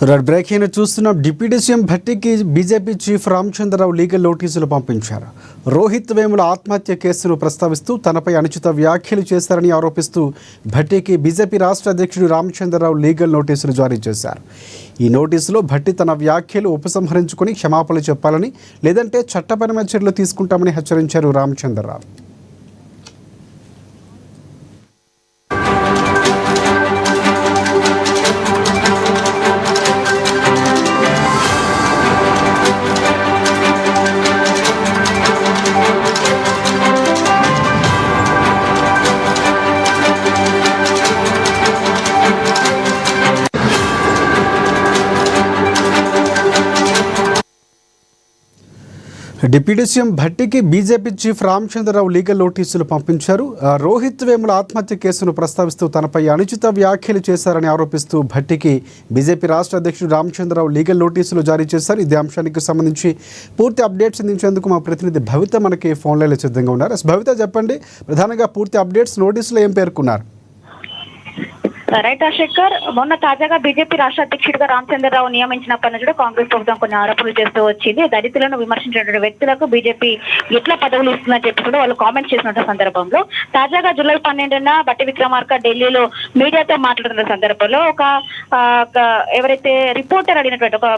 Red breaking చూస్తున్నాం. Deputy CM భట్టికి BJP chief Ramachandra Rao legal నోటీసులు పంపించారు. రోహిత్ వేముల ఆత్మహత్య కేసును ప్రస్తావిస్తూ తనపై అనుచిత వ్యాఖ్యలు చేశారని ఆరోపిస్తూ భట్టికి బీజేపీ రాష్ట్ర అధ్యక్షుడు రామచంద్రరావు లీగల్ నోటీసులు జారీ చేశారు. ఈ నోటీసులో భట్టి తన వ్యాఖ్యలు ఉపసంహరించుకొని క్షమాపణలు చెప్పాలని, లేదంటే చట్టపరమైన చర్యలు తీసుకుంటామని హెచ్చరించారు రామచంద్రరావు. డిప్యూటీ సీఎం భట్టికి బీజేపీ చీఫ్ రామచంద్రరావు లీగల్ నోటీసులు పంపించారు. రోహిత్ వేముల ఆత్మహత్య కేసును ప్రస్తావిస్తూ తనపై అనుచిత వ్యాఖ్యలు చేశారని ఆరోపిస్తూ భట్టికి బీజేపీ రాష్ట్ర అధ్యక్షుడు రామచంద్రరావు లీగల్ నోటీసులు జారీ చేశారు. ఇదే అంశానికి సంబంధించి పూర్తి అప్డేట్స్ అందించేందుకు మా ప్రతినిధి భవిత మనకి ఫోన్ లైన్లో సిద్ధంగా ఉన్నారు. భవిత, చెప్పండి, ప్రధానంగా పూర్తి అప్డేట్స్ నోటీసులో ఏం పేర్కొన్నారు? రైట్ శేఖర్, మొన్న తాజాగా బీజేపీ రాష్ట్ర అధ్యక్షుడిగా రామచంద్రరావు నియమించినప్పటి నుంచి కాంగ్రెస్ ప్రభుత్వం కొన్ని ఆరోపణలు చేస్తూ వచ్చింది. దళితులను విమర్శించినటువంటి వ్యక్తులకు బీజేపీ ఎట్లా పదవులు ఇస్తుందని చెప్పి కూడా వాళ్ళు కామెంట్ చేసిన సందర్భంలో తాజాగా జూలై 12న బట్టి విక్రమార్క ఢిల్లీలో మీడియాతో మాట్లాడుతున్న సందర్భంలో ఒక ఎవరైతే రిపోర్టర్ అడిగినటువంటి ఒక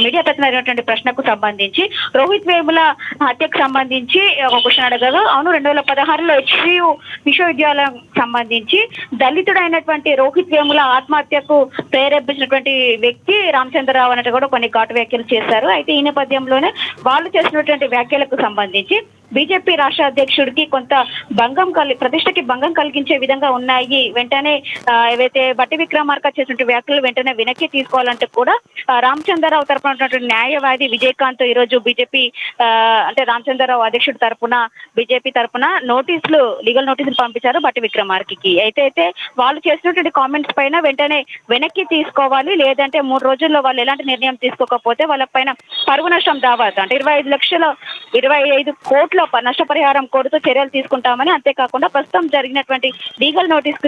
మీడియా ప్రతినిధి అడిగినటువంటి ప్రశ్నకు సంబంధించి రోహిత్ వేముల హత్యకు సంబంధించి ఒక క్వశ్చన్ అడగారు. అవును, 2016లో HCU విశ్వవిద్యాలయం సంబంధించి దళితుడైనటువంటి రోహిత్ వేముల ఆత్మహత్యకు ప్రేరేపించినటువంటి వ్యక్తి రామచంద్రరావు అన్నట్టు కూడా కొన్ని ఘాటు వ్యాఖ్యలు చేశారు. అయితే ఈ నేపథ్యంలోనే వాళ్ళు చేసినటువంటి వ్యాఖ్యలకు సంబంధించి బీజేపీ రాష్ట్ర అధ్యక్షుడికి కొంత ప్రతిష్టకి భంగం కలిగించే విధంగా ఉన్నాయి. వెంటనే ఏవైతే బట్టి విక్రమార్క చేసినటువంటి వ్యాఖ్యలు వెంటనే వెనక్కి తీసుకోవాలంటూ కూడా రామచంద్రరావు తరపున ఉన్నటువంటి న్యాయవాది విజయకాంత్ ఈ రోజు బీజేపీ అంటే రామచంద్రరావు అధ్యక్షుడి తరపున బీజేపీ తరపున లీగల్ నోటీసులు పంపించారు బట్టి విక్రమార్కకి. అయితే వాళ్ళు చేసినటువంటి కామెంట్స్ పైన వెంటనే వెనక్కి తీసుకోవాలి, లేదంటే 3 రోజుల్లో వాళ్ళు ఎలాంటి నిర్ణయం తీసుకోకపోతే వాళ్ళ పైన పరువు నష్టం దావా అంటే 25 కోట్ల నష్టపరిహారం కోరుతూ చర్యలు తీసుకుంటామని, అంతేకాకుండా ప్రస్తుతం జరిగినటువంటి లీగల్ నోటీస్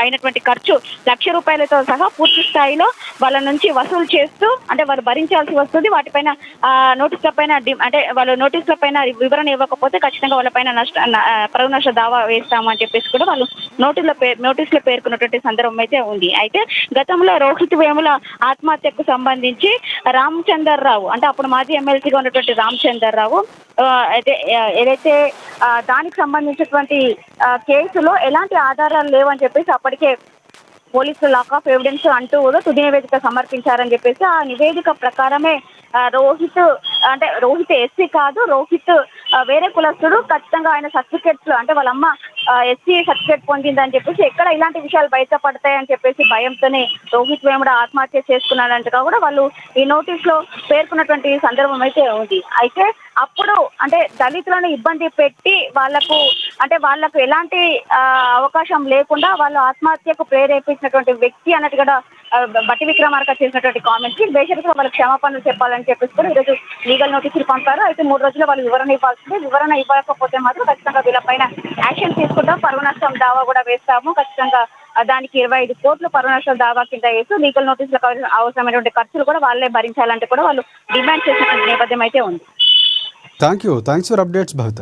అయినటువంటి ఖర్చు ₹1,00,000 సహా పూర్తి స్థాయిలో వాళ్ళ నుంచి వసూలు చేస్తూ అంటే వాళ్ళు భరించాల్సి వస్తుంది. వాటిపైన నోటీసుల పైన అంటే వాళ్ళు నోటీసుల పైన వివరణ ఇవ్వకపోతే ఖచ్చితంగా వాళ్ళ పైన పరువు నష్ట దావా వేస్తామని చెప్పేసి కూడా వాళ్ళు నోటీసులో పేర్కొన్నటువంటి సందర్భం అయితే ఉంది. అయితే గతంలో రోహిత్ వేముల ఆత్మహత్యకు సంబంధించి రామచంద్రరావు అంటే అప్పుడు మాజీ ఎమ్మెల్సీగా ఉన్నటువంటి రామచంద్రరావు అయితే ఏదైతే దానికి సంబంధించినటువంటి కేసులో ఎలాంటి ఆధారాలు లేవని చెప్పేసి అప్పటికే పోలీసులు లాక్ ఆఫ్ ఎవిడెన్స్ అంటూ తుది నివేదిక సమర్పించారని చెప్పేసి ఆ నివేదిక ప్రకారమే రోహిత్ ఎస్సీ కాదు, రోహిత్ వేరే కులస్తుడు, ఖచ్చితంగా ఆయన సర్టిఫికేట్స్ అంటే వాళ్ళ అమ్మ ఎస్సీ సర్టిఫికేట్ పొందిందని చెప్పేసి ఎక్కడ ఇలాంటి విషయాలు బయటపడతాయని చెప్పేసి భయంతోనే రోహిత్ వేముడ ఆత్మహత్య చేసుకున్నాడంటగా కూడా వాళ్ళు ఈ నోటీసులో పేర్కొన్నటువంటి సందర్భం అయితే ఉంది. అయితే అప్పుడు అంటే దళితులను ఇబ్బంది పెట్టి వాళ్ళకు ఎలాంటి అవకాశం లేకుండా వాళ్ళు ఆత్మహత్యకు ప్రేరేపించినటువంటి వ్యక్తి అన్నట్టు కూడా బట్టి విక్రమార్క చేసినటువంటి కామెంట్స్ బేసిక్గా వాళ్ళకి క్షమాపణలు చెప్పాలని చెప్పేసి కూడా ఈరోజు లీగల్ నోటీసులు పంపారు. అయితే 3 రోజుల్లో వాళ్ళు వివరణ ఇవ్వాల్సింది. వివరణ ఇవ్వకపోతే మాత్రం ఖచ్చితంగా వీళ్ళపైన యాక్షన్ తీసుకుంటాం, పరువు నష్టం దావా కూడా వేస్తాము. ఖచ్చితంగా దానికి 25 కోట్ల పరువు నష్టం దావా కింద వేస్తూ లీగల్ నోటీసులకు అవసరమైనటువంటి ఖర్చులు కూడా వాళ్ళే భరించాలంటే కూడా వాళ్ళు డిమాండ్ చేసినటువంటి నేపథ్యం అయితే ఉంది. Thanks for updates Bhavitha.